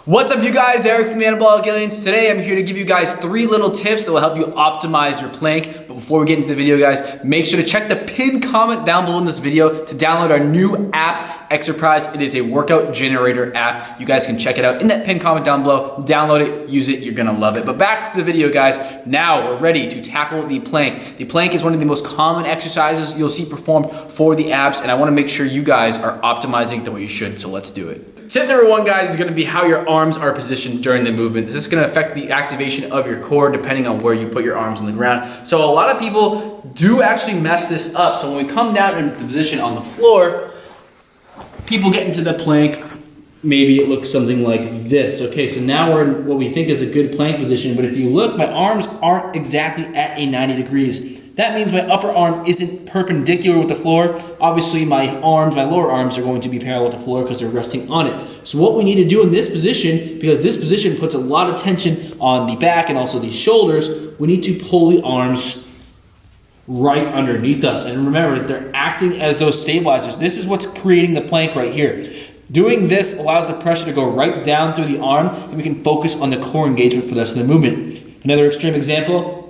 What's up, you guys? Eric from Anabolic. Today I'm here to give you guys 3 little tips that will help you optimize your plank. But before we get into the video, guys, make sure to check the pinned comment down below in this video to download our new app, Exerprise. It is a workout generator app. You guys can check it out in that pinned comment down below. Download it, use it, you're gonna love it. But back to the video, guys. Now we're ready to tackle the plank. The plank is one of the most common exercises you'll see performed for the abs, and I wanna make sure you guys are optimizing the way you should, so let's do it. Tip number 1, guys, is gonna be how your arms are positioned during the movement. This is gonna affect the activation of your core depending on where you put your arms on the ground. So a lot of people do actually mess this up. So when we come down into the position on the floor, people get into the plank, maybe it looks something like this. Okay, so now we're in what we think is a good plank position, but if you look, my arms aren't exactly at a 90 degrees. That means my upper arm isn't perpendicular with the floor. Obviously my lower arms are going to be parallel with the floor because they're resting on it. So what we need to do in this position, because this position puts a lot of tension on the back and also the shoulders, we need to pull the arms right underneath us. And remember, they're acting as those stabilizers. This is what's creating the plank right here. Doing this allows the pressure to go right down through the arm, and we can focus on the core engagement for the rest of the movement. Another extreme example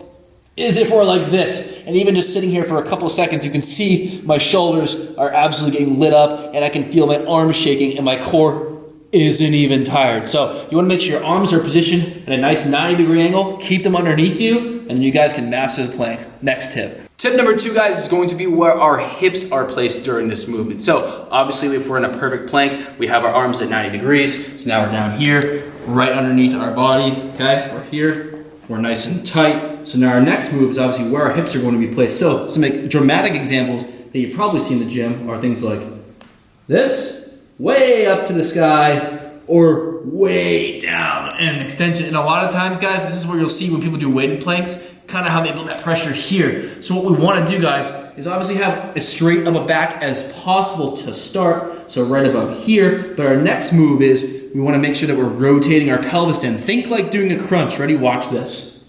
is if we're like this, and even just sitting here for a couple of seconds, you can see my shoulders are absolutely getting lit up, and I can feel my arms shaking, and my core isn't even tired. So you wanna make sure your arms are positioned at a nice 90-degree angle, keep them underneath you, and you guys can master the plank. Next tip. Tip number 2, guys, is going to be where our hips are placed during this movement. So obviously if we're in a perfect plank, we have our arms at 90 degrees. So now we're down here, right underneath our body, okay? We're here. We're nice and tight. So now our next move is obviously where our hips are going to be placed. So some dramatic examples that you probably see in the gym are things like this, way up to the sky, or way down in an extension. And a lot of times, guys, this is where you'll see when people do weighted planks, kind of how they build that pressure here. So what we want to do, guys, is obviously have as straight of a back as possible to start. So right about here. But our next move is we want to make sure that we're rotating our pelvis in. Think like doing a crunch. Ready? Watch this.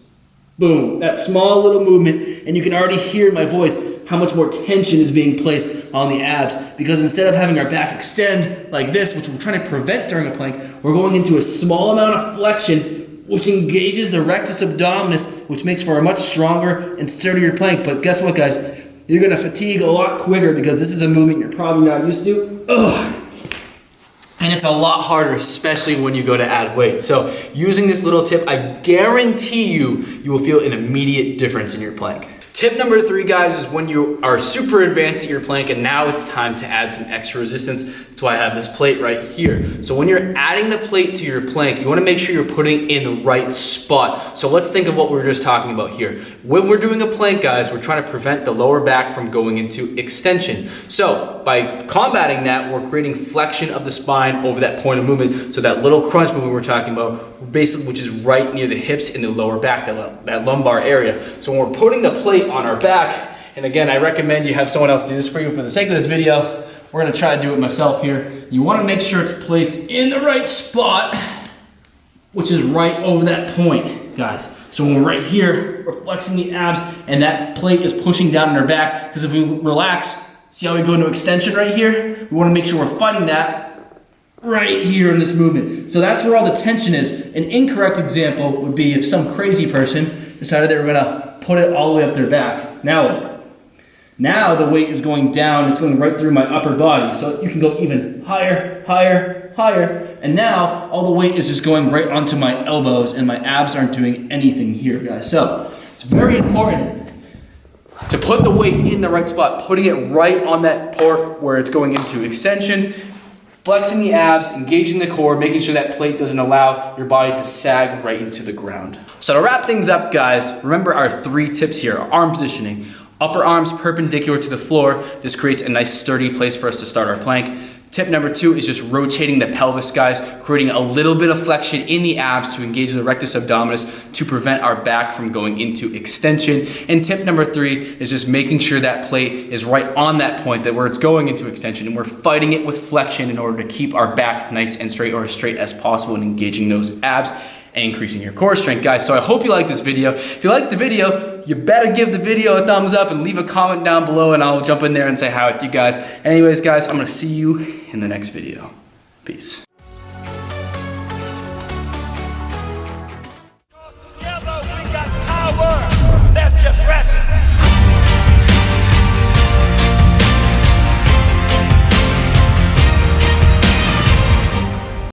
Boom. That small little movement, and you can already hear in my voice how much more tension is being placed on the abs, because instead of having our back extend like this, which we're trying to prevent during a plank, we're going into a small amount of flexion, which engages the rectus abdominis, which makes for a much stronger and sturdier plank. But guess what, guys? You're gonna fatigue a lot quicker because this is a movement you're probably not used to. Ugh. And it's a lot harder, especially when you go to add weight. So using this little tip, I guarantee you will feel an immediate difference in your plank. Tip number 3, guys, is when you are super advanced at your plank and now it's time to add some extra resistance. That's why I have this plate right here. So when you're adding the plate to your plank, you wanna make sure you're putting it in the right spot. So let's think of what we were just talking about here. When we're doing a plank, guys, we're trying to prevent the lower back from going into extension. So by combating that, we're creating flexion of the spine over that point of movement. So that little crunch movement we're talking about, basically, which is right near the hips in the lower back, that lumbar area. So when we're putting the plate on our back, and again, I recommend you have someone else do this for you. For the sake of this video, we're gonna try to do it myself here. You wanna make sure it's placed in the right spot, which is right over that point, guys. So when we're right here, we're flexing the abs, and that plate is pushing down on our back, because if we relax, see how we go into extension right here? We wanna make sure we're fighting that right here in this movement. So that's where all the tension is. An incorrect example would be if some crazy person decided they were gonna put it all the way up their back. Now look. Now the weight is going down, it's going right through my upper body. So you can go even higher, higher, higher. And now all the weight is just going right onto my elbows, and my abs aren't doing anything here, guys. So it's very important to put the weight in the right spot, putting it right on that part where it's going into extension, flexing the abs, engaging the core, making sure that plate doesn't allow your body to sag right into the ground. So to wrap things up, guys, remember our 3 tips here. Arm positioning. Upper arms perpendicular to the floor. This creates a nice sturdy place for us to start our plank. Tip number 2 is just rotating the pelvis, guys, creating a little bit of flexion in the abs to engage the rectus abdominis to prevent our back from going into extension. And tip number 3 is just making sure that plate is right on that point, that where it's going into extension, and we're fighting it with flexion in order to keep our back nice and straight, or as straight as possible, and engaging those abs and increasing your core strength, guys. So I hope you liked this video. If you liked the video, you better give the video a thumbs up and leave a comment down below, and I'll jump in there and say hi with you guys. Anyways, guys, I'm gonna see you in the next video. Peace.